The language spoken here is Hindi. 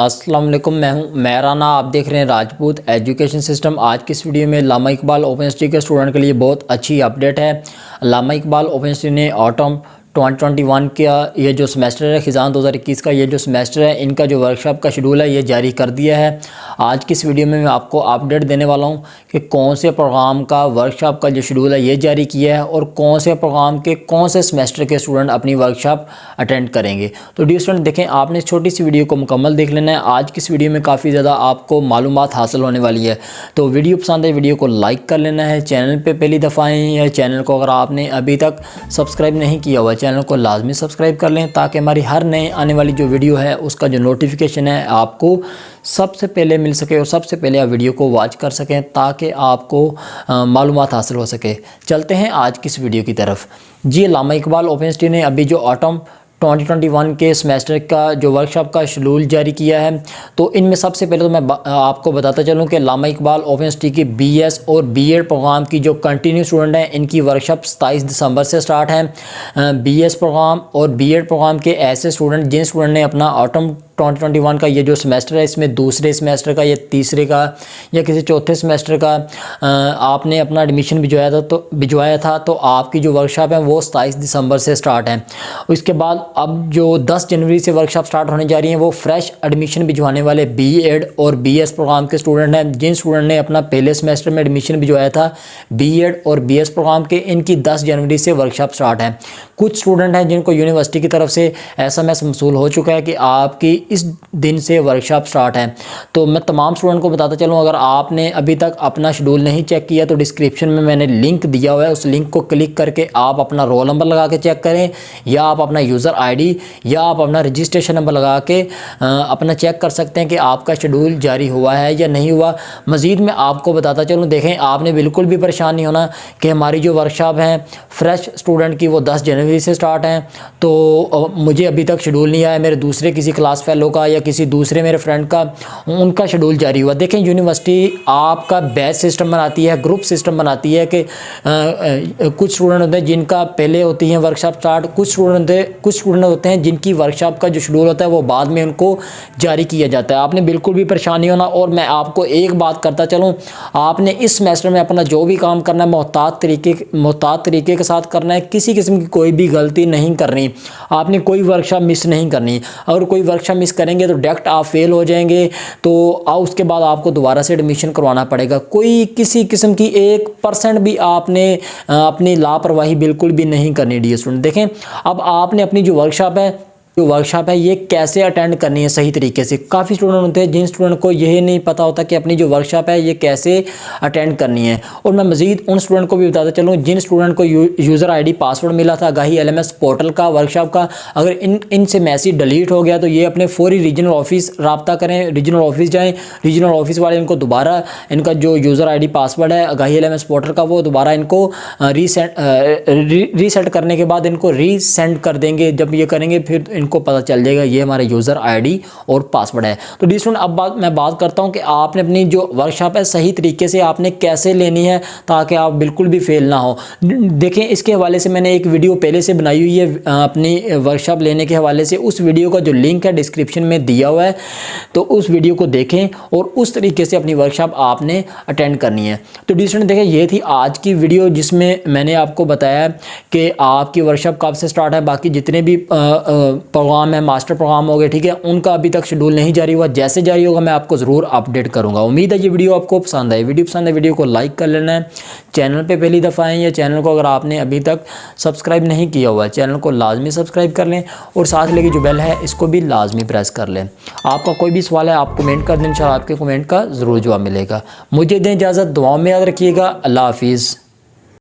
अस्सलाम वालेकुम, मैं हूं मेहराना। आप देख रहे हैं राजपूत एजुकेशन सिस्टम। आज की इस वीडियो में अल्लामा इकबाल ओपन यूनिवर्सिटी के स्टूडेंट के लिए बहुत अच्छी अपडेट है। अल्लामा इकबाल ओपन यूनिवर्सिटी ने ऑटम 2021 का ये जो सेमेस्टर है, खिज़ान 2021 का ये जो सेमेस्टर है, इनका जो वर्कशॉप का शेड्यूल है ये जारी कर दिया है। आज की इस वीडियो में मैं आपको अपडेट देने वाला हूँ कि कौन से प्रोग्राम का वर्कशॉप का जो शेड्यूल है ये जारी किया है और कौन से प्रोग्राम के कौन से सेमेस्टर के स्टूडेंट अपनी वर्कशॉप अटेंड करेंगे। तो डियर स्टूडेंट, देखें, आपने इस छोटी सी वीडियो को मुकम्मल देख लेना है। आज की इस वीडियो में काफ़ी ज़्यादा आपको मालूमात हासिल होने वाली है। तो वीडियो पसंद है, वीडियो को लाइक कर लेना है। चैनल पर पहली दफ़ा आए हैं, चैनल को अगर आपने अभी तक सब्सक्राइब नहीं किया हुआ, चैनल को लाजमी सब्सक्राइब कर लें ताकि हमारी हर नए आने वाली जो वीडियो है उसका जो नोटिफिकेशन है आपको सबसे पहले मिल सके और सबसे पहले आप वीडियो को वॉच कर सकें ताकि आपको मालूमात हासिल हो सके। चलते हैं आज की इस वीडियो की तरफ। जी, अल्लामा इकबाल ओपन यूनिवर्सिटी ने अभी जो ऑटम 2021 के सेमेस्टर का जो वर्कशॉप का शेड्यूल जारी किया है, तो इनमें सबसे पहले तो मैं आपको बताता चलूं कि अल्लामा इकबाल ओपन यूनिवर्सिटी की BS और BEd प्रोग्राम की जो कंटिन्यू स्टूडेंट हैं, इनकी वर्कशॉप 27 दिसंबर से स्टार्ट है। BS प्रोग्राम और BEd प्रोग्राम के ऐसे स्टूडेंट जिन स्टूडेंट ने अपना ऑटम 2021 का ये जो सेमेस्टर है, इसमें दूसरे सेमेस्टर का या तीसरे का या किसी चौथे सेमेस्टर का आपने अपना एडमिशन भिजवाया था तो आपकी जो वर्कशॉप है वो 27 दिसंबर से स्टार्ट है। उसके बाद अब जो 10 जनवरी से वर्कशॉप स्टार्ट होने जा रही है वो फ्रेश एडमिशन भिजवाने वाले BEd और BS प्रोग्राम के स्टूडेंट हैं। जिन स्टूडेंट ने अपना पहले सेमेस्टर में एडमिशन भिजवाया था BEd और BS प्रोग्राम के, इनकी 10 जनवरी से वर्कशॉप स्टार्ट है। कुछ स्टूडेंट हैं जिनको यूनिवर्सिटी की तरफ से SMS मौसूल हो चुका है कि आपकी इस दिन से वर्कशॉप स्टार्ट है। तो मैं तमाम स्टूडेंट को बताता चलूँ, अगर आपने अभी तक अपना शेड्यूल नहीं चेक किया तो डिस्क्रिप्शन में मैंने लिंक दिया हुआ है, उस लिंक को क्लिक करके आप अपना रोल नंबर लगा के चेक करें या आप अपना यूज़र ID या आप अपना रजिस्ट्रेशन नंबर लगा के अपना चेक कर सकते हैं कि आपका शेड्यूल जारी हुआ है या नहीं हुआ। मज़ीद मैं आपको बताता चलूँ, देखें, आपने बिल्कुल भी परेशान नहीं होना कि हमारी जो वर्कशॉप है फ्रेश स्टूडेंट की वो 10 जनवरी से स्टार्ट हैं, तो मुझे अभी तक शेड्यूल नहीं आया, मेरे दूसरे किसी क्लास फेलो का या किसी दूसरे मेरे फ्रेंड का उनका शेड्यूल जारी हुआ। देखें, यूनिवर्सिटी आपका बैच सिस्टम बनाती है, ग्रुप सिस्टम बनाती है कि कुछ स्टूडेंट होते हैं जिनका पहले होती है वर्कशॉप स्टार्ट, कुछ स्टूडेंट होते हैं जिनकी वर्कशॉप का जो शेड्यूल होता है वो बाद में उनको जारी किया जाता है। आपने बिल्कुल भी परेशान नहीं होना। और मैं आपको एक बात करता चलूँ, आपने इस सेमेस्टर में अपना जो भी काम करना है मोहतात तरीके के साथ करना है। किसी किस्म की कोई भी गलती नहीं करनी, आपने कोई वर्कशॉप मिस नहीं करनी। अगर कोई वर्कशॉप मिस करेंगे तो डायरेक्ट आप फेल हो जाएंगे, तो उसके बाद आपको दोबारा से एडमिशन करवाना पड़ेगा। कोई किसी किस्म की 1% भी आपने अपनी लापरवाही बिल्कुल भी नहीं करनी डियर स्टूडेंट। देखें, अब आपने अपनी जो वर्कशॉप है ये कैसे अटेंड करनी है सही तरीके से। काफ़ी स्टूडेंट होते हैं जिन स्टूडेंट को यही नहीं पता होता कि अपनी जो वर्कशॉप है ये कैसे अटेंड करनी है। और मैं मज़ीद उन स्टूडेंट को भी बताता चलूँ जिन स्टूडेंट को यूज़र ID पासवर्ड मिला था आगाही LMS पोर्टल का वर्कशॉप का, अगर इनसे मैसेज डिलीट हो गया तो ये अपने फौरी रीजनल ऑफिस रब्ता करें, रीजनल ऑफिस जाएँ। रीजनल ऑफिस वाले इनको दोबारा इनका जो यूज़र ID पासवर्ड है आगाही LMS पोर्टल का वो दोबारा इनको रीसेट करने के बाद इनको रीसेंड कर देंगे। जब ये करेंगे फिर इनको पता चल जाएगा ये हमारा यूज़र ID और पासवर्ड है। तो डियर स्टूडेंट, अब मैं बात करता हूँ कि आपने अपनी जो वर्कशॉप है सही तरीके से आपने कैसे लेनी है ताकि आप बिल्कुल भी फेल ना हो। देखें, इसके हवाले से मैंने एक वीडियो पहले से बनाई हुई है अपनी वर्कशॉप लेने के हवाले से। उस वीडियो का जो लिंक है डिस्क्रिप्शन में दिया हुआ है, तो उस वीडियो को देखें और उस तरीके से अपनी वर्कशॉप आपने अटेंड करनी है। तो डियर स्टूडेंट, देखें, ये थी आज की वीडियो जिसमें मैंने आपको बताया कि आपकी वर्कशॉप कब से स्टार्ट है। बाकी जितने भी प्रोग्राम है, मास्टर प्रोग्राम हो गए, ठीक है, उनका अभी तक शेड्यूल नहीं जारी हुआ। जैसे जारी होगा मैं आपको ज़रूर अपडेट करूंगा। उम्मीद है ये वीडियो आपको पसंद है। वीडियो को लाइक कर लेना है। चैनल पे पहली दफ़ा आए या चैनल को अगर आपने अभी तक सब्सक्राइब नहीं किया हुआ है, चैनल को लाजमी सब्सक्राइब कर लें और साथ लगी जो बेल है इसको भी लाजमी प्रेस कर लें। आपका कोई भी सवाल है आप कमेंट कर दें, इंशाल्लाह आपके कमेंट का ज़रूर जवाब मिलेगा। मुझे दें इजाज़त, दुआओं में याद रखिएगा। अल्लाह हाफिज़।